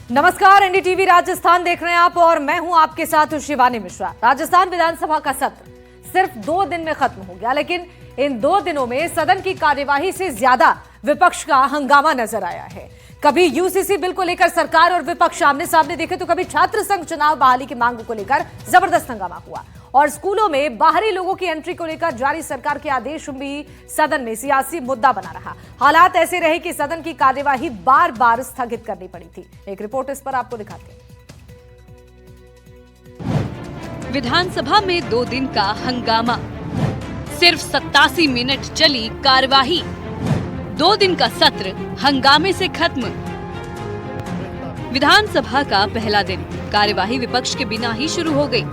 नमस्कार, एनडीटीवी राजस्थान देख रहे हैं आप और मैं हूं आपके साथ शिवानी मिश्रा। राजस्थान विधानसभा का सत्र सिर्फ 2 दिन में खत्म हो गया, लेकिन इन 2 दिनों में सदन की कार्यवाही से ज्यादा विपक्ष का हंगामा नजर आया है। कभी यूसीसी बिल को लेकर सरकार और विपक्ष आमने सामने दिखे तो कभी छात्र संघ चुनाव बहाली की मांग को लेकर जबरदस्त हंगामा हुआ और स्कूलों में बाहरी लोगों की एंट्री को लेकर जारी सरकार के आदेश भी सदन में सियासी मुद्दा बना रहा। हालात ऐसे रहे कि सदन की कार्यवाही बार बार स्थगित करनी पड़ी थी। एक रिपोर्ट इस पर आपको दिखाते हैं। विधानसभा में 2 दिन का हंगामा, सिर्फ 87 मिनट चली कार्यवाही। 2 दिन का सत्र हंगामे से खत्म। विधानसभा का पहला दिन कार्यवाही विपक्ष के बिना ही शुरू हो गई।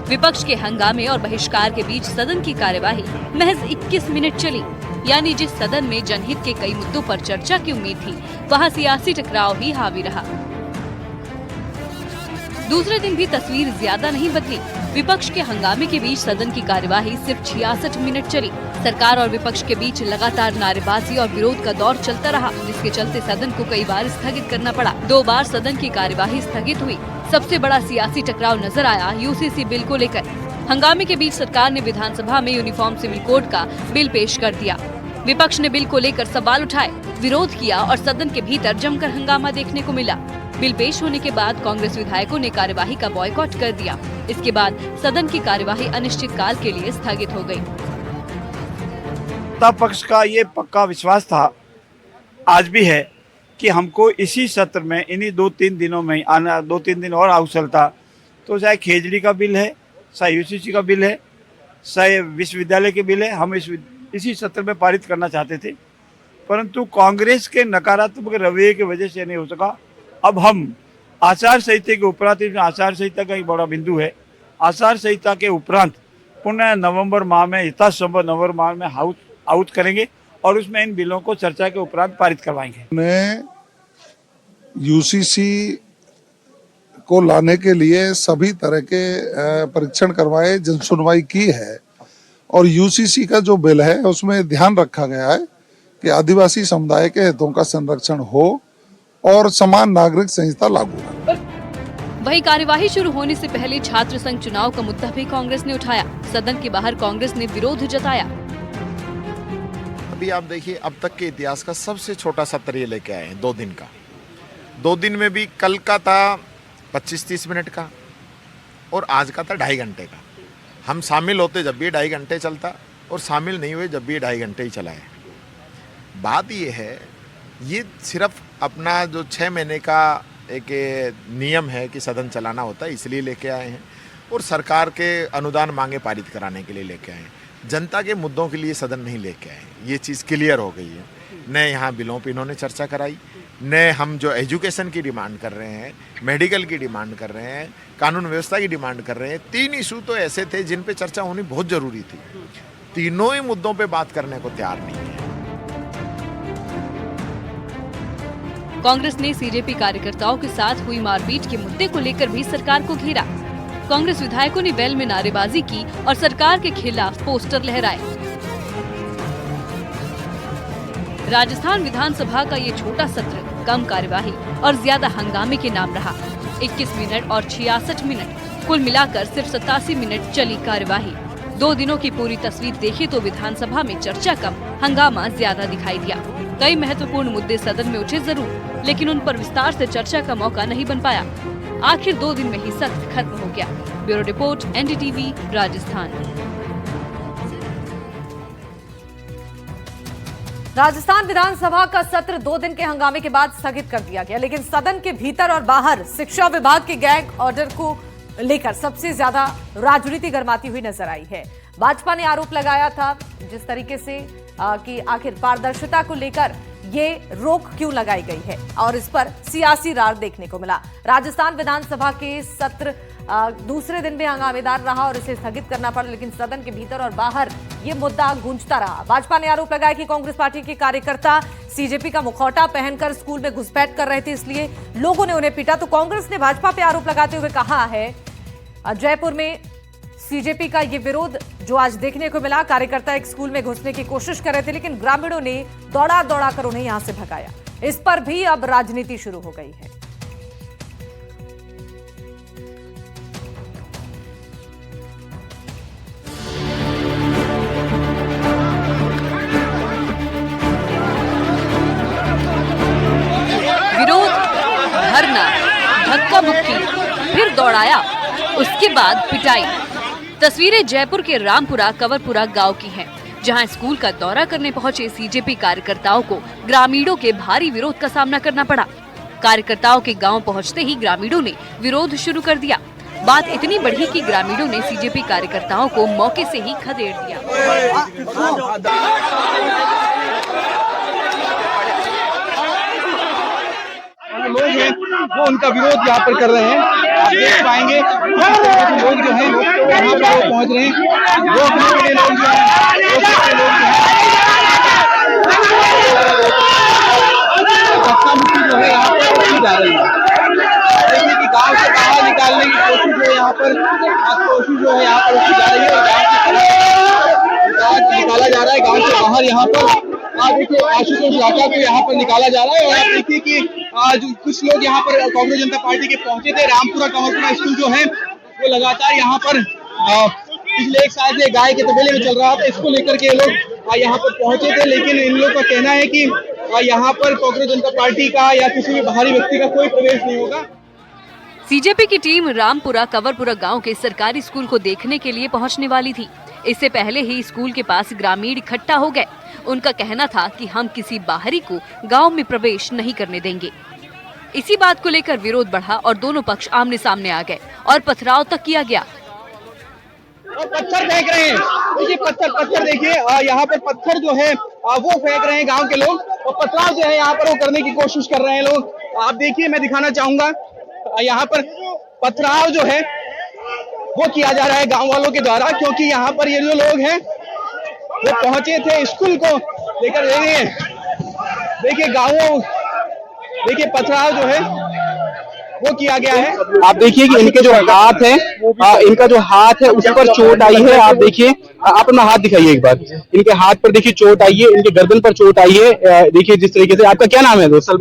विपक्ष के हंगामे और बहिष्कार के बीच सदन की कार्यवाही महज 21 मिनट चली। यानी जिस सदन में जनहित के कई मुद्दों पर चर्चा की उम्मीद थी, वहां सियासी टकराव ही हावी रहा। दूसरे दिन भी तस्वीर ज्यादा नहीं बदली। विपक्ष के हंगामे के बीच सदन की कार्यवाही सिर्फ 66 मिनट चली। सरकार और विपक्ष के बीच लगातार नारेबाजी और विरोध का दौर चलता रहा, जिसके चलते सदन को कई बार स्थगित करना पड़ा। 2 बार सदन की कार्यवाही स्थगित हुई। सबसे बड़ा सियासी टकराव नजर आया यूसीसी बिल को लेकर। हंगामे के बीच सरकार ने विधानसभा में यूनिफॉर्म सिविल कोड का बिल पेश कर दिया। विपक्ष ने बिल को लेकर सवाल उठाए, विरोध किया और सदन के भीतर जमकर हंगामा देखने को मिला। बिल पेश होने के बाद कांग्रेस विधायकों ने कार्यवाही का बॉयकॉट कर दिया। इसके बाद सदन की कार्यवाही अनिश्चित काल के लिए स्थगित हो गई। सत्ता पक्ष का ये पक्का विश्वास था, आज भी है, कि हमको इसी सत्र में इन्हीं 2-3 दिनों में आना, 2-3 दिन और हाउस चलता तो चाहे खेजड़ी का बिल है, चाहे यूसीसी का बिल है, चाहे विश्वविद्यालय के बिल है, हम इसी सत्र में पारित करना चाहते थे। परंतु कांग्रेस के नकारात्मक रवैये की वजह से नहीं हो सका। अब हम आचार संहिता के उपरांत, आचार संहिता का एक बड़ा बिंदु है, आचार संहिता के उपरांत पुनः नवंबर माह में, यथासंभव नवंबर माह में हाउस आउट करेंगे और उसमें इन बिलों को चर्चा के उपरांत पारित करवाएंगे। ने यूसीसी को लाने के लिए सभी तरह के परीक्षण करवाए, जनसुनवाई की है और यूसीसी का जो बिल है उसमें ध्यान रखा गया है कि आदिवासी समुदाय के हितों का संरक्षण हो और समान नागरिक संहिता लागू हो। वहीं कार्यवाही शुरू होने से पहले छात्र संघ चुनाव का मुद्दा भी कांग्रेस ने उठाया। सदन के बाहर कांग्रेस ने विरोध जताया। अभी आप देखिए, अब तक के इतिहास का सबसे छोटा सत्र ये लेके आए हैं 2 दिन का। 2 दिन में भी कल का था 25-30 मिनट का और आज का था 2.5 घंटे का। हम शामिल होते जब भी 2.5 घंटे चलता और शामिल नहीं हुए जब भी 2.5 घंटे ही चला है। बात ये है, ये सिर्फ अपना जो 6 महीने का एक नियम है कि सदन चलाना होता है, इसलिए लेके आए हैं और सरकार के अनुदान मांगे पारित कराने के लिए लेके आए हैं। जनता के मुद्दों के लिए सदन नहीं लेके आए। ये चीज़ क्लियर हो गई है। न यहाँ बिलों पर इन्होंने चर्चा कराई, न हम जो एजुकेशन की डिमांड कर रहे हैं, मेडिकल की डिमांड कर रहे हैं, कानून व्यवस्था की डिमांड कर रहे हैं। 3 इशू तो ऐसे थे जिन पे चर्चा होनी बहुत ज़रूरी थी। तीनों ही मुद्दों पे बात करने को तैयार नहीं है। कांग्रेस ने सीजेपी कार्यकर्ताओं के साथ हुई मारपीट के मुद्दे को लेकर भी सरकार को घेरा। कांग्रेस विधायकों ने वेल में नारेबाजी की और सरकार के खिलाफ पोस्टर लहराए। राजस्थान विधानसभा का ये छोटा सत्र कम कार्यवाही और ज्यादा हंगामे के नाम रहा। 21 मिनट और 66 मिनट, कुल मिलाकर सिर्फ 87 मिनट चली कार्यवाही। 2 दिनों की पूरी तस्वीर देखे तो विधानसभा में चर्चा कम, हंगामा ज्यादा दिखाई दिया। कई महत्वपूर्ण मुद्दे सदन में उठे जरूर, लेकिन उन पर विस्तार से चर्चा का मौका नहीं बन पाया। आखिर 2 दिन में ही सत्र खत्म हो गया। Bureau report, NDTV Rajasthan. Rajasthan विधानसभा का सत्र 2 दिन के हंगामे के बाद स्थगित कर दिया गया, लेकिन सदन के भीतर और बाहर शिक्षा विभाग के गैग ऑर्डर को लेकर सबसे ज्यादा राजनीति गर्माती हुई नजर आई है। भाजपा ने आरोप लगाया था जिस तरीके से कि आखिर पारदर्शिता को लेकर ये रोक क्यों लगाई गई है और इस पर सियासी रार देखने को मिला। राजस्थान विधानसभा के सत्र दूसरे दिन भी हंगामेदार रहा और इसे स्थगित करना पड़ा, लेकिन सदन के भीतर और बाहर ये मुद्दा गूंजता रहा। भाजपा ने आरोप लगाया कि कांग्रेस पार्टी के कार्यकर्ता सीजेपी का मुखौटा पहनकर स्कूल में घुसपैठ कर रहे थे, इसलिए लोगों ने उन्हें पीटा। तो कांग्रेस ने भाजपा पे आरोप लगाते हुए कहा है, जयपुर में सीजेपी का ये विरोध जो आज देखने को मिला, कार्यकर्ता एक स्कूल में घुसने की कोशिश कर रहे थे, लेकिन ग्रामीणों ने दौड़ा दौड़ा कर उन्हें यहां से भगाया। इस पर भी अब राजनीति शुरू हो गई है। नोकझोंक की, फिर दौड़ाया, उसके बाद पिटाई। तस्वीरें जयपुर के रामपुरा कंवरपुरा गांव की हैं, जहां स्कूल का दौरा करने पहुंचे सीजेपी कार्यकर्ताओं को ग्रामीणों के भारी विरोध का सामना करना पड़ा। कार्यकर्ताओं के गांव पहुंचते ही ग्रामीणों ने विरोध शुरू कर दिया। बात इतनी बढ़ी कि ग्रामीणों ने सीजेपी कार्यकर्ताओं को मौके से ही खदेड़ दिया। लोग हैं वो उनका विरोध यहाँ पर कर रहे हैं। आप देख पाएंगे लोग जो हैं यहाँ पर पहुँच रहे हैं। रोकने के लिए लोग जो है यहाँ पर की जा रही है। देखिए कि गांव से बाहर निकालने की कोशिश जो है यहाँ पर की जा रही है। गांव निकाला जा रहा है, गांव से बाहर यहाँ पर देखिए आशुतोष लाटा को यहाँ पर निकाला जा रहा है। और आप देखिए कि आज कुछ लोग यहाँ पर कांग्रेस जनता पार्टी के पहुंचे थे। रामपुरा कंवरपुरा स्कूल जो है वो लगातार यहाँ पर पिछले एक साल से गाय के तबेले में चल रहा था। इसको लेकर के लोग यहाँ पर पहुंचे थे, लेकिन इन लोगों का कहना है कि यहाँ पर कांग्रेस जनता पार्टी का या किसी भी बाहरी व्यक्ति का कोई प्रवेश नहीं होगा। सीजेपी की टीम रामपुरा कंवरपुरा गांव के सरकारी स्कूल को देखने के लिए पहुंचने वाली थी। इससे पहले ही स्कूल के पास ग्रामीण इकट्ठा हो गए। उनका कहना था कि हम किसी बाहरी को गांव में प्रवेश नहीं करने देंगे। इसी बात को लेकर विरोध बढ़ा और दोनों पक्ष आमने सामने आ गए और पथराव तक किया गया। पत्थर फेंक रहे हैं, देखिए पत्थर देखिए यहाँ पर पत्थर जो है वो फेंक रहे हैं गांव के लोग, और पथराव जो है यहाँ पर वो करने की कोशिश कर रहे हैं लोग। आप देखिए, मैं दिखाना चाहूंगा यहाँ पर पथराव जो है वो किया जा रहा है गांव वालों के द्वारा, क्योंकि यहाँ पर ये जो लोग हैं वो पहुंचे थे स्कूल को लेकर। देखिए गाँवों, देखिए पथराव जो है वो किया गया है। आप देखिए कि इनके जो हाथ है, इनका जो हाथ है उस पर चोट आई है। आप देखिए, आप अपना हाथ दिखाइए एक बार। इनके हाथ पर देखिए चोट आई है, इनके गर्दन पर चोट आई है। देखिए जिस तरीके से। आपका क्या नाम है दोस्त?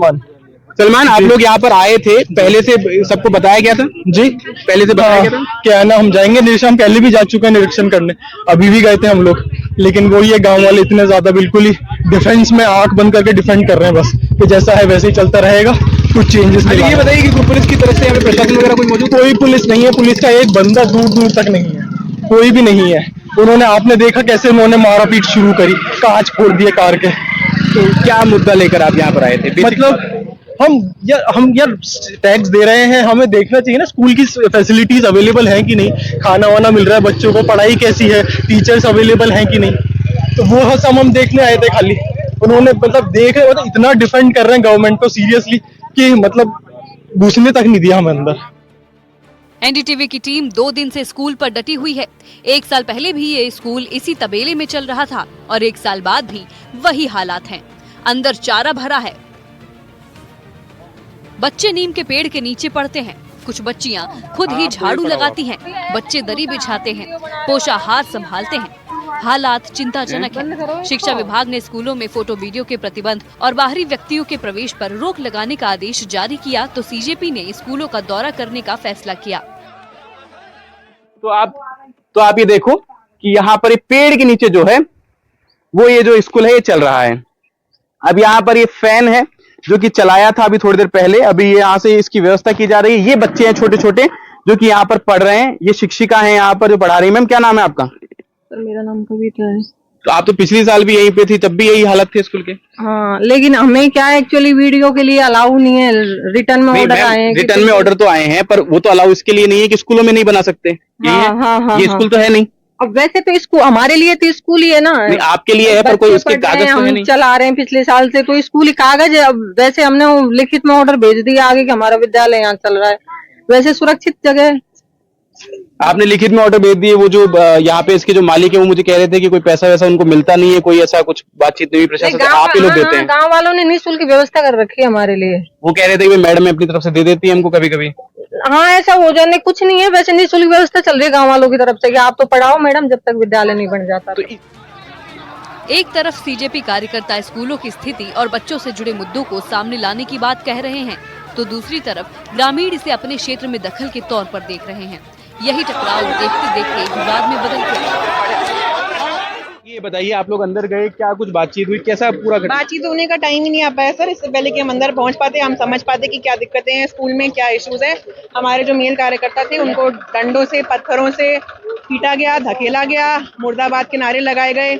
सलमान, आप लोग यहाँ पर आए थे, पहले से सबको बताया गया था? जी, पहले से बताया गया था। क्या है ना, हम जाएंगे निरीक्षण, हम पहले भी जा चुके हैं निरीक्षण करने, अभी भी गए थे हम लोग, लेकिन वो ये गांव वाले इतने ज्यादा बिल्कुल ही डिफेंस में आंख बंद करके डिफेंड कर रहे हैं बस, कि जैसा है वैसे ही चलता रहेगा, कुछ चेंजेस नहीं। ये बताइए कि पुलिस की तरफ से यहाँ पे प्रशासन वगैरह कोई मौजूद? कोई पुलिस नहीं है, पुलिस का एक बंदा दूर दूर तक नहीं है, कोई भी नहीं है। उन्होंने, आपने देखा कैसे उन्होंने मारा पीट शुरू करी, कांच फोड़ दिए कार के। तो क्या मुद्दा लेकर आप यहाँ पर आए थे? मतलब हम यार टैक्स दे रहे हैं, हमें देखना चाहिए ना स्कूल की फैसिलिटीज अवेलेबल है कि नहीं, खाना वाना मिल रहा है बच्चों को, पढ़ाई कैसी है, टीचर्स अवेलेबल हैं कि नहीं, तो वो सब हम देखने आए थे खाली। उन्होंने मतलब देख रहे, मतलब इतना डिफेंड कर रहे हैं गवर्नमेंट को सीरियसली कि मतलब घुसने तक नहीं दिया हमें अंदर। एनडीटीवी की टीम 2 दिन से स्कूल पर डटी हुई है। 1 साल पहले भी ये स्कूल इसी तबेले में चल रहा था और 1 साल बाद भी वही हालात हैं। अंदर चारा भरा है, बच्चे नीम के पेड़ के नीचे पड़ते हैं, कुछ बच्चियां खुद ही झाड़ू लगाती हैं, बच्चे दरी बिछाते हैं, पोषाहार संभालते हैं। हालात चिंताजनक है। शिक्षा विभाग ने स्कूलों में फोटो वीडियो के प्रतिबंध और बाहरी व्यक्तियों के प्रवेश पर रोक लगाने का आदेश जारी किया, तो सीजेपी ने स्कूलों का दौरा करने का फैसला किया। तो आप ये देखो कि यहाँ पर पेड़ के नीचे जो है वो ये जो स्कूल है ये चल रहा है। अब यहाँ पर ये फैन है जो कि चलाया था अभी थोड़ी देर पहले, अभी ये यहाँ से इसकी व्यवस्था की जा रही है। ये बच्चे हैं छोटे छोटे जो कि यहाँ पर पढ़ रहे हैं, ये शिक्षिका हैं यहाँ पर जो पढ़ा रही है। मैम क्या नाम है आपका? सर मेरा नाम कविता है। तो आप तो पिछले साल भी यहीं पे थी, तब भी यही हालत थी स्कूल के? हाँ, लेकिन हमें क्या एक्चुअली वीडियो के लिए अलाउ नहीं है, रिटर्न में ऑर्डर आए हैं। रिटर्न में ऑर्डर तो आए हैं, पर वो तो अलाउ इसके लिए नहीं है कि स्कूलों में नहीं बना सकते। ये स्कूल तो है नहीं। अब वैसे तो स्कूल हमारे लिए तो स्कूल ही है ना। आपके लिए है, पर कोई उसके कागज तो है नहीं। चला रहे हैं पिछले साल से, तो स्कूल ही कागज है। अब वैसे हमने लिखित में ऑर्डर भेज दिया आगे कि हमारा विद्यालय यहाँ चल रहा है, वैसे सुरक्षित जगह है। आपने लिखित में ऑर्डर भेज दिए। वो जो यहाँ पे इसके जो मालिक है वो मुझे कह रहे थे कि कोई पैसा वैसा उनको मिलता नहीं है, कोई ऐसा कुछ बातचीत नहीं हुई प्रशासन से, आप ही लोग देते हैं? गाँव वालों ने निःशुल्क व्यवस्था कर रखी है हमारे लिए। वो कह रहे थे कि मैडम अपनी तरफ से दे देती है हमको कभी कभी। हाँ, ऐसा हो जाने कुछ नहीं है, वैसे निःशुल्क व्यवस्था चल रही है गाँव वालों की तरफ से कि आप तो पढ़ाओ मैडम जब तक विद्यालय नहीं बन जाता। तो एक तरफ सीजेपी कार्यकर्ता स्कूलों की स्थिति और बच्चों से जुड़े मुद्दों को सामने लाने की बात कह रहे हैं, तो दूसरी तरफ ग्रामीण इसे अपने क्षेत्र में दखल के तौर पर देख रहे हैं। यही टकराव देखते देखते विवाद में बदल गया। ये बताइए, आप लोग अंदर गए, क्या कुछ बातचीत हुई, कैसा पूरा घटना? बातचीत होने का टाइम ही नहीं आ पाया सर। इससे पहले कि हम अंदर पहुंच पाते, हम समझ पाते कि क्या दिक्कतें हैं स्कूल में, क्या इश्यूज है। हमारे जो मेल कार्यकर्ता थे उनको डंडों से, पत्थरों से पीटा गया, धकेला गया, मुर्दाबाद के नारे लगाए गए।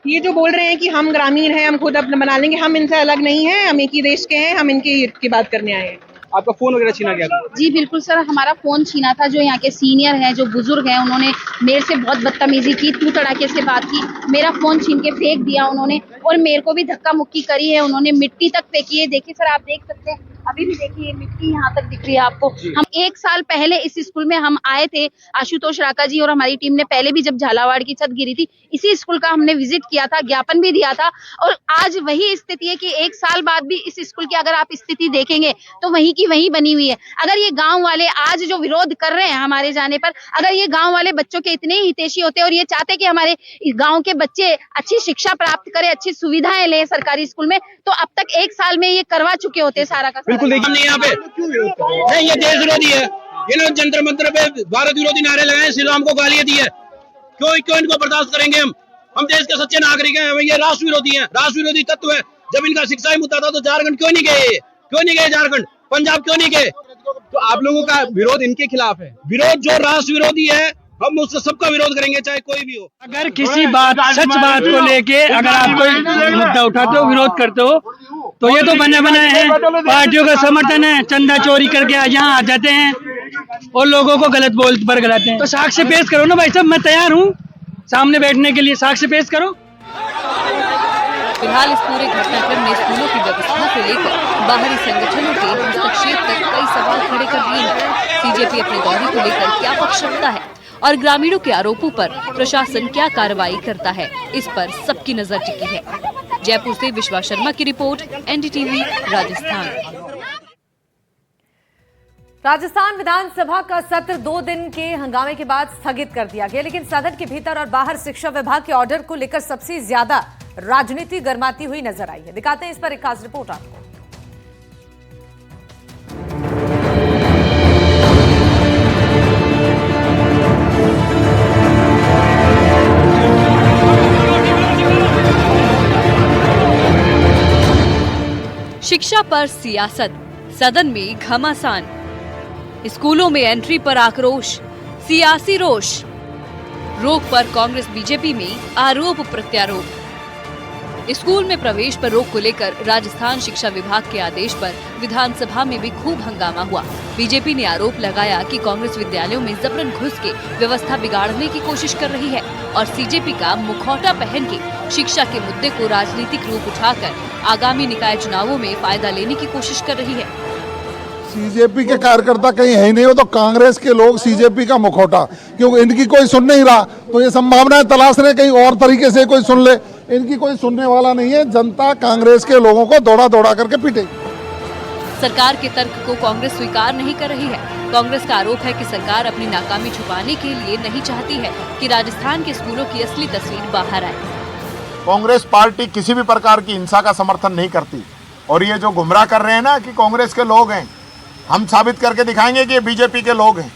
ये जो बोल रहे हैं कि हम ग्रामीण हैं, हम खुद अपना बना लेंगे, हम इनसे अलग नहीं हैं, हम एक ही देश के हैं, हम इनकी हित की बात करने आए हैं। आपका फोन वगैरह छीना गया था? जी बिल्कुल सर, हमारा फोन छीना था। जो यहाँ के सीनियर हैं, जो बुजुर्ग हैं, उन्होंने मेरे से बहुत बदतमीजी की, तू तड़ाके से बात की, मेरा फोन छीन के फेंक दिया उन्होंने, और मेरे को भी धक्का मुक्की करी है उन्होंने, मिट्टी तक फेंकी है। देखिए सर, आप देख सकते हैं, अभी भी देखिए मिट्टी यहाँ तक दिख रही है आपको। हम 1 साल पहले इस स्कूल में हम आए थे, आशुतोष राका जी और हमारी टीम ने, पहले भी जब झालावाड़ की छत गिरी थी, इसी स्कूल का हमने विजिट किया था, ज्ञापन भी दिया था। और आज वही स्थिति है कि 1 साल बाद भी इस स्कूल की अगर आप स्थिति देखेंगे तो वहीं की वहीं बनी हुई है। अगर ये गांव वाले आज जो विरोध कर रहे हैं हमारे जाने पर, अगर ये गांव वाले बच्चों के इतने ही हितैषी होते और ये चाहते कि हमारे गांव के बच्चे अच्छी शिक्षा प्राप्त करें, अच्छी सुविधाएं लें सरकारी स्कूल में, तो अब तक 1 साल में ये करवा चुके होते सारा का। बिल्कुल देखिए, हमने यहाँ पे नहीं, ये देश विरोधी है। ये लोग जंतर मंतर पे भारत विरोधी नारे लगाए, श्री राम को गालियां दी है। क्यों इनको बर्दाश्त करेंगे? हम देश के सच्चे नागरिक हैं। ये राष्ट्र विरोधी हैं, राष्ट्र विरोधी तत्व है। जब इनका शिक्षा ही मुद्दा था तो झारखंड क्यों नहीं गए? झारखंड, पंजाब क्यों नहीं गए? तो आप लोगों का विरोध इनके खिलाफ है। विरोध जो राष्ट्र विरोधी है, हम उससे सबका विरोध करेंगे, चाहे कोई भी हो। अगर किसी बात, सच बात को लेके अगर आप कोई मुद्दा उठाते हो, विरोध करते हो, तो ये तो बने बनाए हैं, पार्टियों का समर्थन है, चंदा चोरी करके यहाँ आ जाते हैं और लोगों को गलत बोल पर गलाते हैं। तो साक्ष्य पेश करो ना भाई साहब, मैं तैयार हूँ सामने बैठने के लिए, साक्ष्य पेश करो। फिलहाल इस पूरे घटनाक्रम में स्कूलों की व्यवस्था को लेकर बाहरी संगठनों के हस्तक्षेप तक कई सवाल खड़े कर दिए हैं। सीजेपी अपने दौरे को लेकर क्या पक्ष रखता है और ग्रामीणों के आरोपों पर प्रशासन क्या कार्रवाई करता है, इस पर सबकी नजर टिकी है। जयपुर से विश्वा शर्मा की रिपोर्ट, एनडीटीवी राजस्थान। राजस्थान विधानसभा का सत्र 2 दिन के हंगामे के बाद स्थगित कर दिया गया, लेकिन सदन के भीतर और बाहर शिक्षा विभाग के ऑर्डर को लेकर सबसे ज्यादा राजनीति गरमाती हुई नजर आई है। दिखाते हैं इस पर एक खास रिपोर्ट आपको। शिक्षा पर सियासत, सदन में घमासान, स्कूलों में एंट्री पर आक्रोश, सियासी रोष, रोक पर कांग्रेस बीजेपी में आरोप प्रत्यारोप। स्कूल में प्रवेश पर रोक को लेकर राजस्थान शिक्षा विभाग के आदेश पर विधानसभा में भी खूब हंगामा हुआ। बीजेपी ने आरोप लगाया कि कांग्रेस विद्यालयों में जबरन घुस के व्यवस्था बिगाड़ने की कोशिश कर रही है और सीजेपी का मुखौटा पहन के शिक्षा के मुद्दे को राजनीतिक रूप उठाकर आगामी निकाय चुनावों में फायदा लेने की कोशिश कर रही है। सीजेपी के कार्यकर्ता कहीं है ही नहीं हो तो कांग्रेस के लोग सीजेपी का मुखौटा, क्योंकि इनकी कोई सुन नहीं रहा तो ये संभावनाएं तलाश रहे कहीं और तरीके से कोई सुन ले। इनकी कोई सुनने वाला नहीं है, जनता कांग्रेस के लोगों को दौड़ा दौड़ा करके पीटेगी। सरकार के तर्क को कांग्रेस स्वीकार नहीं कर रही है। कांग्रेस का आरोप है कि सरकार अपनी नाकामी छुपाने के लिए नहीं चाहती है कि राजस्थान के स्कूलों की असली तस्वीर बाहर आए। कांग्रेस पार्टी किसी भी प्रकार की हिंसा का समर्थन नहीं करती और ये जो गुमराह कर रहे हैं ना कि कांग्रेस के लोग हैं, हम साबित करके दिखाएंगे कि ये बीजेपी के लोग हैं।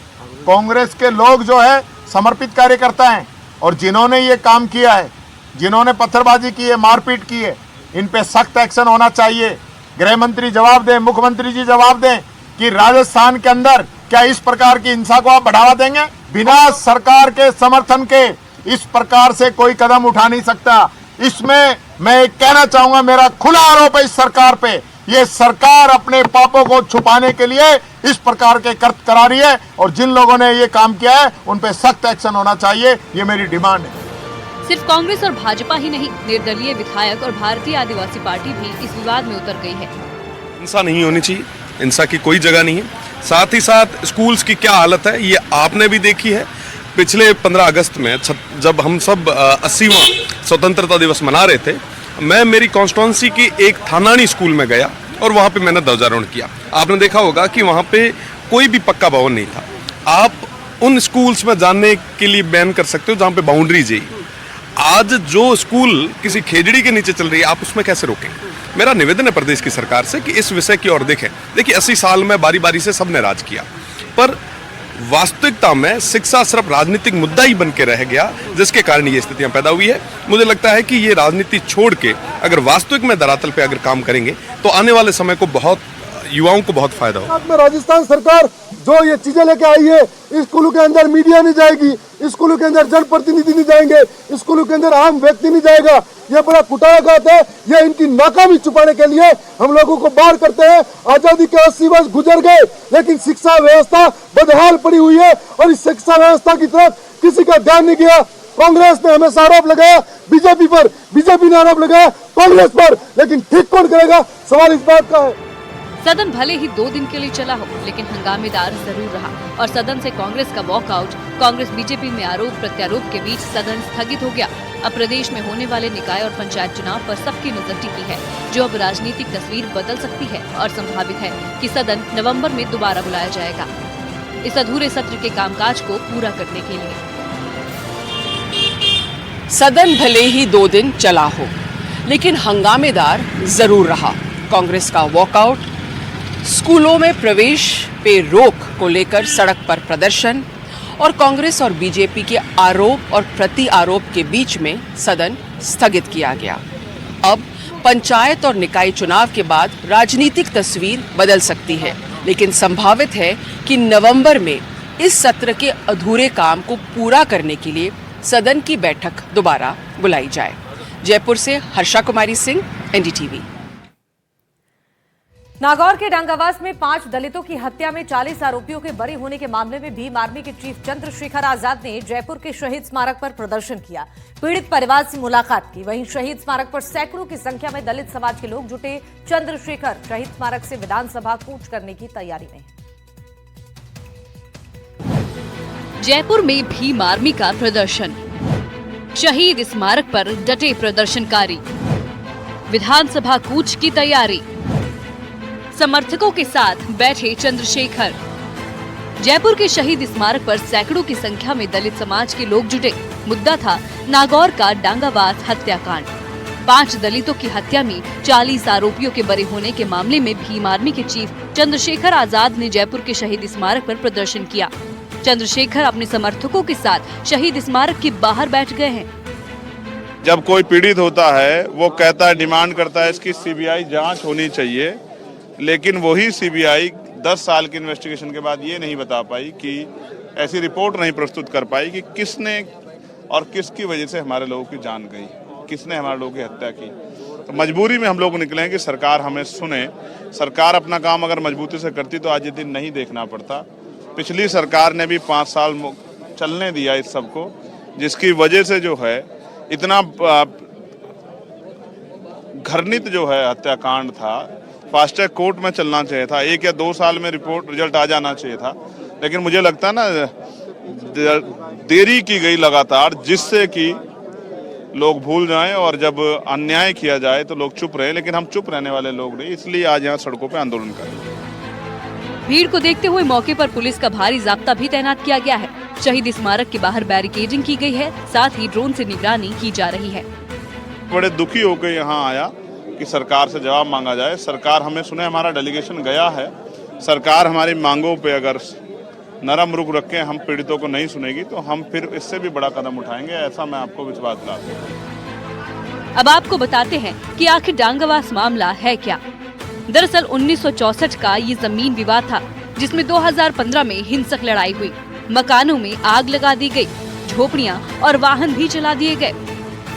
कांग्रेस के लोग जो है समर्पित कार्यकर्ता हैं और जिन्होंने ये काम किया है, जिन्होंने पत्थरबाजी की है, मारपीट की है, इन पे सख्त एक्शन होना चाहिए। गृह मंत्री जवाब दें, मुख्यमंत्री जी जवाब दें कि राजस्थान के अंदर क्या इस प्रकार की हिंसा को आप बढ़ावा देंगे? बिना सरकार के समर्थन के इस प्रकार से कोई कदम उठा नहीं सकता। इसमें मैं कहना चाहूंगा, मेरा खुला आरोप है इस सरकार पे, ये सरकार अपने पापों को छुपाने के लिए इस प्रकार के कृत्य करा रही है और जिन लोगों ने ये काम किया है उन पे सख्त एक्शन होना चाहिए, ये मेरी डिमांड है। सिर्फ कांग्रेस और भाजपा ही नहीं, निर्दलीय विधायक और भारतीय आदिवासी पार्टी भी इस विवाद में उतर गई है। हिंसा नहीं होनी चाहिए, हिंसा की कोई जगह नहीं है। साथ ही साथ स्कूल्स की क्या हालत है ये आपने भी देखी है। पिछले 15 अगस्त में जब हम सब 80वां स्वतंत्रता दिवस मना रहे थे, मैं मेरी कॉन्स्टिट्यूंसी की एक थानानी स्कूल में गया और वहाँ पे मैंने ध्वजारोहण किया। आपने देखा होगा कि वहाँ पे कोई भी पक्का भवन नहीं था। आप उन स्कूल्स में जाने के लिए बैन कर सकते हो जहाँ पे बाउंड्रीज है। आज जो स्कूल किसी खेजड़ी के नीचे चल रही है, आप उसमें कैसे रोकेंगे? मेरा निवेदन है प्रदेश की सरकार से कि इस विषय की ओर देखें। देखिए 80 साल में बारी बारी से सबने राज किया, पर वास्तविकता में शिक्षा सिर्फ राजनीतिक मुद्दा ही बन के रह गया, जिसके कारण ये स्थितियां पैदा हुई है। मुझे लगता है कि ये राजनीति छोड़ के अगर वास्तविक में धरातल पे अगर काम करेंगे तो आने वाले समय को युवाओं को बहुत फायदा होगा। राजस्थान सरकार जो ये चीजें लेके आई है, स्कूलों के अंदर मीडिया नहीं जाएगी, स्कूलों के अंदर जनप्रतिनिधि नहीं जाएंगे, स्कूलों के अंदर आम व्यक्ति नहीं जाएगा, ये बड़ा कुटाघात है। ये इनकी नाकामी छुपाने के लिए हम लोगों को बाहर करते हैं। आजादी के 80 वर्ष गुजर गए, लेकिन शिक्षा व्यवस्था बदहाल पड़ी हुई है और इस शिक्षा व्यवस्था की तरफ किसी का ध्यान नहीं गया। कांग्रेस ने हमेशा आरोप लगाया बीजेपी पर, बीजेपी ने आरोप लगाया कांग्रेस पर, लेकिन ठीक कौन करेगा, सवाल इस बात का है। सदन भले ही 2 दिन के लिए चला हो, लेकिन हंगामेदार जरूर रहा और सदन से कांग्रेस का वॉकआउट, कांग्रेस बीजेपी में आरोप प्रत्यारोप के बीच सदन स्थगित हो गया। अब प्रदेश में होने वाले निकाय और पंचायत चुनाव पर सबकी नजर टिकी है, जो अब राजनीतिक तस्वीर बदल सकती है और संभावित है कि सदन नवंबर में दोबारा बुलाया जाएगा इस अधूरे सत्र के कामकाज को पूरा करने के लिए। सदन भले ही 2 दिन चला हो, लेकिन हंगामेदार जरूर रहा। कांग्रेस का वॉकआउट, स्कूलों में प्रवेश पे रोक को लेकर सड़क पर प्रदर्शन और कांग्रेस और बीजेपी के आरोप और प्रति आरोप के बीच में सदन स्थगित किया गया। अब पंचायत और निकाय चुनाव के बाद राजनीतिक तस्वीर बदल सकती है, लेकिन संभावित है कि नवंबर में इस सत्र के अधूरे काम को पूरा करने के लिए सदन की बैठक दोबारा बुलाई जाए। जयपुर से हर्षा कुमारी सिंह, एनडीटीवी। नागौर के डांगावास में 5 दलितों की हत्या में 40 आरोपियों के बरी होने के मामले में भीम आर्मी के चीफ चंद्रशेखर आजाद ने जयपुर के शहीद स्मारक पर प्रदर्शन किया, पीड़ित परिवार से मुलाकात की। वहीं शहीद स्मारक पर सैकड़ों की संख्या में दलित समाज के लोग जुटे। चंद्रशेखर शहीद स्मारक से विधानसभा कूच करने की तैयारी में। जयपुर में भीम आर्मी का प्रदर्शन, शहीद स्मारक पर डटे प्रदर्शनकारी, विधानसभा कूच की तैयारी, समर्थकों के साथ बैठे चंद्रशेखर। जयपुर के शहीद स्मारक पर सैकड़ों की संख्या में दलित समाज के लोग जुटे। मुद्दा था नागौर का डांगावास हत्याकांड। 5 दलितों की हत्या में 40 आरोपियों के बरी होने के मामले में भीम आर्मी के चीफ चंद्रशेखर आजाद ने जयपुर के शहीद स्मारक पर प्रदर्शन किया। चंद्रशेखर अपने समर्थकों के साथ शहीद स्मारक के बाहर बैठ गए हैं। जब कोई पीड़ित होता है, वो कहता है, डिमांड करता है इसकी सीबीआई जांच होनी चाहिए, लेकिन वही सीबीआई 10 साल की इन्वेस्टिगेशन के बाद ये नहीं बता पाई कि ऐसी रिपोर्ट नहीं प्रस्तुत कर पाई कि किसने और किसकी वजह से हमारे लोगों की जान गई, किसने हमारे लोगों की हत्या की। तो मजबूरी में हम लोग निकले कि सरकार हमें सुने। सरकार अपना काम अगर मजबूती से करती तो आज ये दिन नहीं देखना पड़ता। पिछली सरकार ने भी 5 साल चलने दिया इस सबको, जिसकी वजह से जो है इतना घृणित जो है हत्याकांड था। फास्ट ट्रैक कोर्ट में चलना चाहिए था, 1 या 2 साल में रिजल्ट आ जाना चाहिए था, लेकिन मुझे लगता है ना देरी की गई लगातार, जिससे कि लोग भूल जाएं और जब अन्याय किया जाए तो लोग चुप रहे। लेकिन हम चुप रहने वाले लोग नहीं, इसलिए आज यहाँ सड़कों पे आंदोलन कर रहे हैं। भीड़ को देखते हुए मौके पर पुलिस का भारी जाब्ता भी तैनात किया गया है। शहीद स्मारक के बाहर बैरिकेडिंग की गई है, साथ ही ड्रोन से निगरानी की जा रही है। बड़े दुखी होकर यहाँ आया कि सरकार से जवाब मांगा जाए। सरकार हमें सुने, हमारा डेलीगेशन गया है। सरकार हमारी मांगों पे अगर नरम रुख रख के हम पीड़ितों को नहीं सुनेगी तो हम फिर इससे भी बड़ा कदम उठाएंगे, ऐसा मैं आपको विश्वास दिलाता हूं। अब आपको बताते हैं कि आखिर डांगावास मामला है क्या। दरअसल 1964 का ये जमीन विवाद था, जिसमें 2015 में हिंसक लड़ाई हुई। मकानों में आग लगा दी गई, झोपड़ियां और वाहन भी जला दिए गए।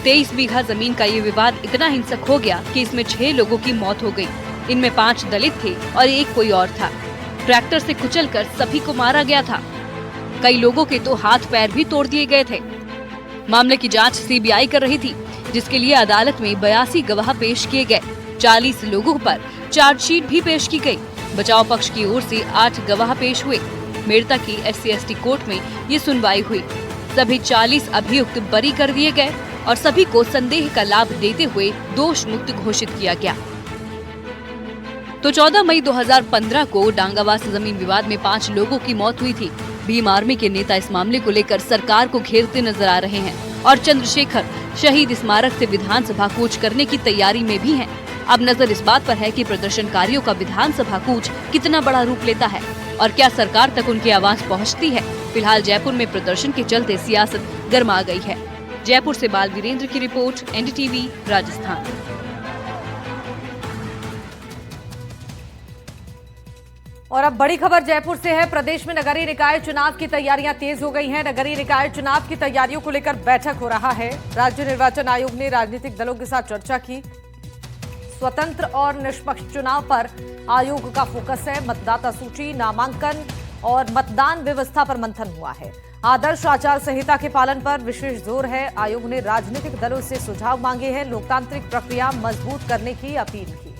23 बीघा जमीन का ये विवाद इतना हिंसक हो गया कि इसमें 6 लोगों की मौत हो गई। इनमें 5 दलित थे और 1 कोई और था। ट्रैक्टर से कुचलकर सभी को मारा गया था। कई लोगों के तो हाथ पैर भी तोड़ दिए गए थे। मामले की जांच सीबीआई कर रही थी, जिसके लिए अदालत में 82 गवाह पेश किए गए। 40 लोगों पर चार्जशीट भी पेश की गई। बचाव पक्ष की ओर से 8 गवाह पेश हुए। मेड़ता की SC/ST कोर्ट में ये सुनवाई हुई। सभी 40 अभियुक्त बरी कर दिए गए और सभी को संदेह का लाभ देते हुए दोष मुक्त घोषित किया गया। तो 14 मई 2015 को डांगावास जमीन विवाद में 5 लोगों की मौत हुई थी। भीम आर्मी के नेता इस मामले को लेकर सरकार को घेरते नजर आ रहे हैं और चंद्रशेखर शहीद स्मारक से विधानसभा कूच करने की तैयारी में भी हैं। अब नजर इस बात पर है कि प्रदर्शनकारियों का विधानसभा कूच कितना बड़ा रूप लेता है। और क्या सरकार तक उनकी आवाज पहुंचती है? फिलहाल जयपुर में प्रदर्शन के चलते सियासत गर्मा गई है। जयपुर से बाल वीरेंद्र की रिपोर्ट, एनडीटीवी राजस्थान। और अब बड़ी खबर जयपुर से है। प्रदेश में नगरीय निकाय चुनाव की तैयारियां तेज हो गई हैं। नगरीय निकाय चुनाव की तैयारियों को लेकर बैठक हो रहा है। राज्य निर्वाचन आयोग ने राजनीतिक दलों के साथ चर्चा की। स्वतंत्र और निष्पक्ष चुनाव पर आयोग का फोकस है। मतदाता सूची, नामांकन और मतदान व्यवस्था पर मंथन हुआ है। आदर्श आचार संहिता के पालन पर विशेष जोर है। आयोग ने राजनीतिक दलों से सुझाव मांगे हैं। लोकतांत्रिक प्रक्रिया मजबूत करने की अपील की है।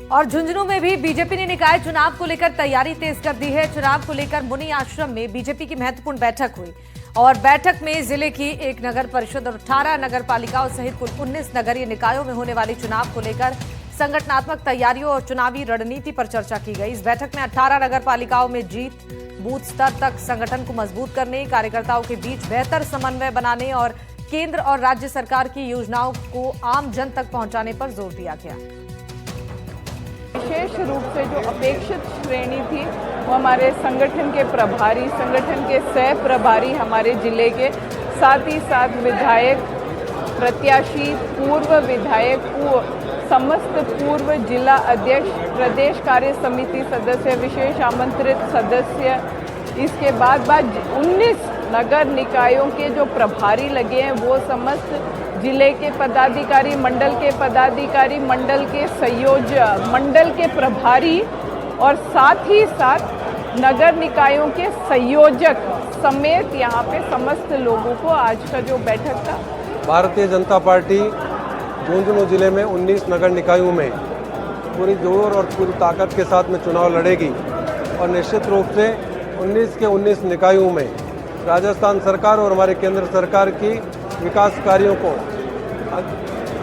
और झुंझुनू में भी बीजेपी ने निकाय चुनाव को लेकर तैयारी तेज कर दी है। चुनाव को लेकर मुनि आश्रम में बीजेपी की महत्वपूर्ण बैठक हुई और बैठक में जिले की एक नगर परिषद और 18 नगर पालिकाओं सहित कुल 19 नगरीय निकायों में होने वाले चुनाव को लेकर संगठनात्मक तैयारियों और चुनावी रणनीति पर चर्चा की गई। इस बैठक में 18 नगर पालिकाओं में जीत, बूथ स्तर तक संगठन को मजबूत करने, कार्यकर्ताओं के बीच बेहतर समन्वय बनाने और केंद्र और राज्य सरकार की योजनाओं को आम जन तक पहुंचाने पर जोर दिया गया। विशेष रूप से जो अपेक्षित श्रेणी थी वो हमारे संगठन के प्रभारी, संगठन के सह प्रभारी हमारे जिले के, साथ ही साथ विधायक, प्रत्याशी, पूर्व विधायक, समस्त पूर्व जिला अध्यक्ष, प्रदेश कार्य समिति सदस्य, विशेष आमंत्रित सदस्य, इसके बाद 19 नगर निकायों के जो प्रभारी लगे हैं वो समस्त जिले के पदाधिकारी, मंडल के पदाधिकारी, मंडल के संयोजक, मंडल के प्रभारी और साथ ही साथ नगर निकायों के संयोजक समेत यहाँ पे समस्त लोगों को आज का जो बैठक था। भारतीय जनता पार्टी झुंझुनू जिले में 19 नगर निकायों में पूरी जोर और पूरी ताकत के साथ में चुनाव लड़ेगी और निश्चित रूप से 19 के 19 निकायों में राजस्थान सरकार और हमारे केंद्र सरकार की विकास कार्यों को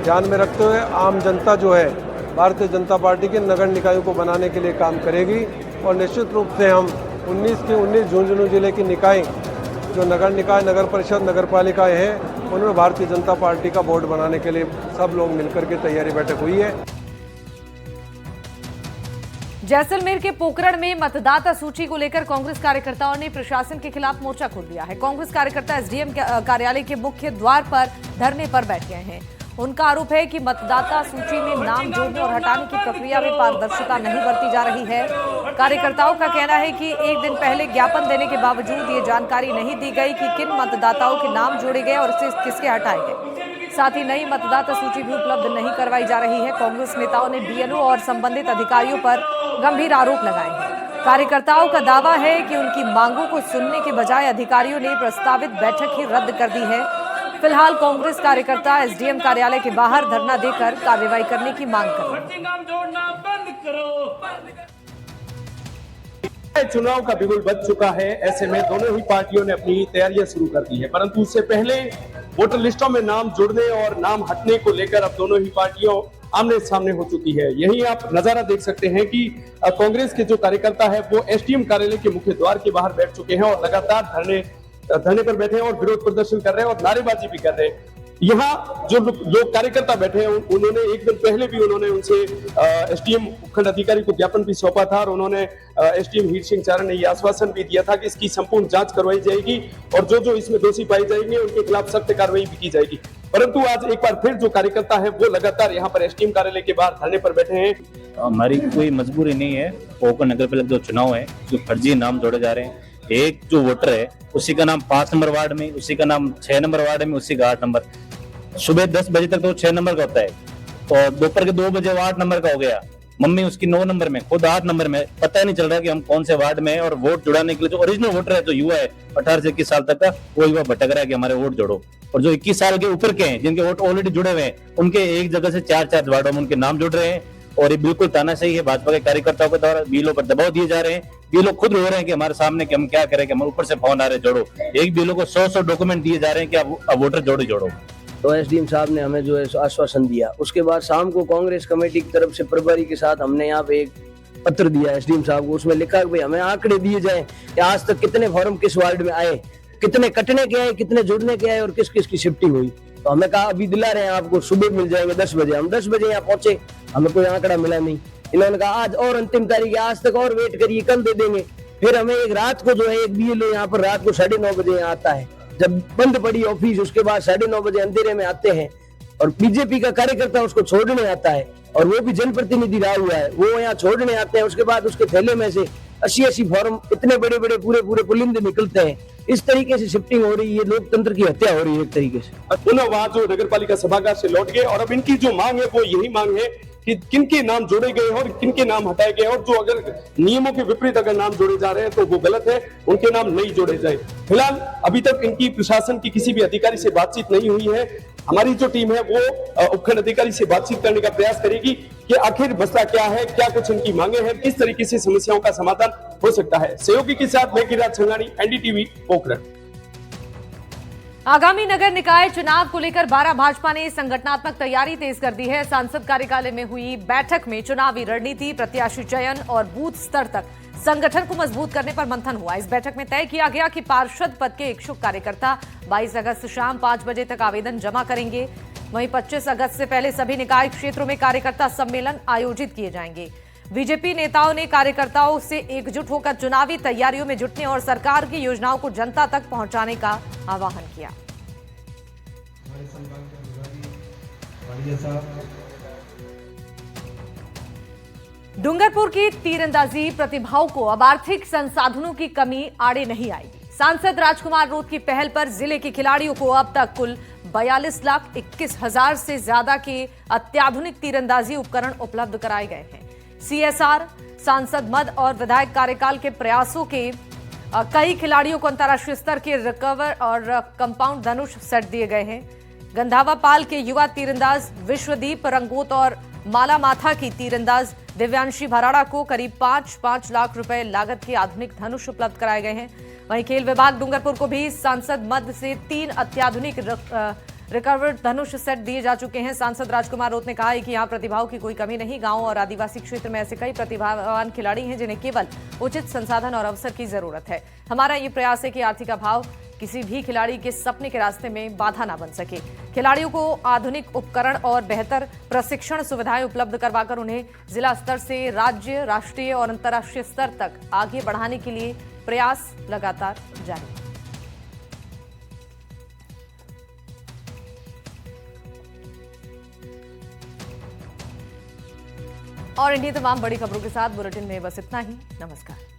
ध्यान में रखते हुए आम जनता जो है भारतीय जनता पार्टी के नगर निकायों को बनाने के लिए काम करेगी और निश्चित रूप से हम 19 के 19 झुंझुनू जिले की निकाय जो नगर निकाय, नगर परिषद, नगर पालिकाएँ हैं उनमें भारतीय जनता पार्टी का बोर्ड बनाने के लिए सब लोग मिलकर के तैयारी बैठक हुई है। जैसलमेर के पोकरण में मतदाता सूची को लेकर कांग्रेस कार्यकर्ताओं ने प्रशासन के खिलाफ मोर्चा खोल दिया है। कांग्रेस कार्यकर्ता एसडीएम कार्यालय के मुख्य द्वार पर धरने पर बैठ गए हैं। उनका आरोप है कि मतदाता सूची में नाम जोड़ने और हटाने की प्रक्रिया में पारदर्शिता नहीं बरती जा रही है। कार्यकर्ताओं का कहना है कि एक दिन पहले ज्ञापन देने के बावजूद ये जानकारी नहीं दी गई कि किन मतदाताओं के नाम जोड़े गए और इसे किसके हटाए गए। साथ ही नई मतदाता सूची भी उपलब्ध नहीं करवाई जा रही है। कांग्रेस नेताओं ने बीएलओ और संबंधित अधिकारियों पर गंभीर आरोप लगाए हैं। कार्यकर्ताओं का दावा है कि उनकी मांगों को सुनने के बजाय अधिकारियों ने प्रस्तावित बैठक ही रद्द कर दी है। फिलहाल कांग्रेस कार्यकर्ता एसडीएम कार्यालय के बाहर धरना देकर कार्रवाई करने की मांग कर रहे हैं। चुनाव का बिगुल बज चुका है, ऐसे में दोनों ही पार्टियों ने अपनी तैयारियां शुरू कर दी है, परंतु उससे पहले वोटर लिस्टों में नाम जुड़ने और नाम हटने को लेकर अब दोनों ही पार्टियों आमने सामने हो चुकी है। यही आप नजारा देख सकते हैं कि कांग्रेस के जो कार्यकर्ता है वो एसडीएम कार्यालय के मुख्य द्वार के बाहर बैठ चुके हैं और लगातार धरने पर बैठे हैं और विरोध प्रदर्शन कर रहे हैं और नारेबाजी भी कर रहे हैं। यहाँ जो लोग कार्यकर्ता बैठे हैं उन्होंने एक दिन पहले भी उन्होंने उनसे एसडीएम उपखंड अधिकारी को ज्ञापन भी सौंपा था और उन्होंने एसडीएम हीर सिंह चारण ने यह आश्वासन भी दिया था कि इसकी संपूर्ण जांच करवाई जाएगी और जो इसमें दोषी पाए जाएंगे उनके खिलाफ सख्त कार्रवाई भी की जाएगी। परंतु आज एक बार फिर जो कार्यकर्ता है वो लगातार यहाँ पर एसडीएम कार्यालय के बाहर धरने पर बैठे हैं। हमारी कोई मजबूरी नहीं है। पोकर नगर पालिका जो चुनाव है जो फर्जी नाम जोड़े जा रहे हैं, एक जो वोटर है उसी का नाम 5 नंबर वार्ड में, उसी का नाम 6 नंबर वार्ड में, उसी का 8 नंबर। सुबह 10 बजे तक तो 6 नंबर का होता है और दोपहर के 2 बजे 8 नंबर का हो गया। मम्मी उसकी 9 नंबर में, खुद 8 नंबर में। पता ही नहीं चल रहा कि हम कौन से वार्ड में है। और वोट जुड़ाने के लिए जो ओरिजिनल वोटर है, जो युवा है 18 से 21 साल तक का, वो युवा भटक रहा है कि हमारे वोट जोड़ो। और जो 21 साल के ऊपर के हैं जिनके वोट ऑलरेडी जुड़े हुए हैं, उनके एक जगह से 4 वार्डों में उनके नाम जुड़ रहे हैं। और ये बिल्कुल तानाशाही है भाजपा के कार्यकर्ताओं के द्वारा। बीएलओ पर दबाव दिए जा रहे हैं। बीएलओ खुद रो रहे हैं कि हमारे सामने कि हम क्या करें, कि हम ऊपर से फोन आ रहे जोड़ो। एक बीएलओ को 100 डॉक्यूमेंट दिए जा रहे हैं कि अब वोटर जोड़ो। तो एसडीएम साहब ने हमें जो है आश्वासन दिया। उसके बाद शाम को कांग्रेस कमेटी की तरफ से प्रभारी के साथ हमने यहाँ पे एक पत्र दिया एसडीएम साहब को। उसमें लिखा कि भाई हमें आंकड़े दिए जाएं कि आज तक कितने फॉर्म किस वार्ड में आए, कितने कटने के आए, कितने जुड़ने के आए और किस किस की शिफ्टिंग हुई। तो हमें कहा अभी दिला रहे हैं आपको, सुबह मिल जाएंगे 10 बजे। हम 10 बजे यहाँ पहुंचे, हमें कोई आंकड़ा मिला नहीं। इन्होंने कहा आज और अंतिम तारीख है, आज तक और वेट करिए, कल दे देंगे। फिर हमें एक रात को जो है एक BLO यहाँ पर रात को 9:30 बजे यहाँ आता है, जब बंद पड़ी ऑफिस, उसके बाद 9:30 बजे अंधेरे में आते हैं और बीजेपी का कार्यकर्ता उसको छोड़ने आता है, और वो भी जनप्रतिनिधि रहा हुआ है, वो यहाँ छोड़ने आते हैं। उसके बाद उसके थैले में से 80 फॉर्म इतने बड़े बड़े पूरे पुलिंदे निकलते हैं। इस तरीके से शिफ्टिंग हो रही है, लोकतंत्र की हत्या हो रही है एक तरीके से। पुनः वहाँ जो नगर पालिका सभागार से लौट गए और अब इनकी जो मांग है वो यही मांग है कि किनके नाम जोड़े गए और किनके नाम हटाए गए, और जो अगर नियमों के विपरीत अगर नाम जोड़े जा रहे हैं तो वो गलत है, उनके नाम नहीं जोड़े जाए। फिलहाल अभी तक इनकी प्रशासन की किसी भी अधिकारी से बातचीत नहीं हुई है। हमारी जो टीम है वो उपखंड अधिकारी से बातचीत करने का प्रयास करेगी कि आखिर मसला क्या है, क्या कुछ इनकी मांगे हैं, किस तरीके से समस्याओं का समाधान हो सकता है। सहयोगी के साथ मैं गिरिराज छंगानी, NDTV, पोखरण। आगामी नगर निकाय चुनाव को लेकर 12 भाजपा ने संगठनात्मक तैयारी तेज कर दी है। सांसद कार्यालय में हुई बैठक में चुनावी रणनीति, प्रत्याशी चयन और बूथ स्तर तक संगठन को मजबूत करने पर मंथन हुआ। इस बैठक में तय किया गया कि पार्षद पद के इच्छुक कार्यकर्ता 22 अगस्त शाम 5 बजे तक आवेदन जमा करेंगे। वहीं 25 अगस्त से पहले सभी निकाय क्षेत्रों में कार्यकर्ता सम्मेलन आयोजित किए जाएंगे। बीजेपी नेताओं ने कार्यकर्ताओं से एकजुट होकर चुनावी तैयारियों में जुटने और सरकार की योजनाओं को जनता तक पहुंचाने का आह्वान किया। डूंगरपुर की तीरंदाजी प्रतिभाओं को अब आर्थिक संसाधनों की कमी आड़े नहीं आएगी। सांसद राजकुमार रोत की पहल पर जिले के खिलाड़ियों को अब तक कुल 42,21,000 से ज्यादा के अत्याधुनिक तीरंदाजी उपकरण उपलब्ध कराए गए हैं। CSR, सांसद मद और विधायक कार्यकाल के प्रयासों के कई खिलाड़ियों को अंतर्राष्ट्रीय स्तर के रिकवर और कंपाउंड धनुष सेट दिए गए हैं। गंधावा पाल के युवा तीरंदाज विश्वदीप रंगोत और माला माथा की तीरंदाज दिव्यांशी भराड़ा को करीब 5 लाख रुपए लागत के आधुनिक धनुष उपलब्ध कराए गए हैं। वहीं खेल विभाग डूंगरपुर को भी सांसद मद से 3 अत्याधुनिक रिकवर्ड धनुष सेट दिए जा चुके हैं। सांसद राजकुमार रोत ने कहा है कि यहाँ प्रतिभाओं की कोई कमी नहीं। गांव और आदिवासी क्षेत्र में ऐसे कई प्रतिभावान खिलाड़ी हैं जिन्हें केवल उचित संसाधन और अवसर की जरूरत है। हमारा ये प्रयास है कि आर्थिक अभाव किसी भी खिलाड़ी के सपने के रास्ते में बाधा न बन सके। खिलाड़ियों को आधुनिक उपकरण और बेहतर प्रशिक्षण सुविधाएं उपलब्ध करवाकर उन्हें जिला स्तर से राज्य, राष्ट्रीय और अंतर्राष्ट्रीय स्तर तक आगे बढ़ाने के लिए प्रयास लगातार जारी। और इन्हीं तमाम बड़ी खबरों के साथ बुलेटिन में बस इतना ही। नमस्कार।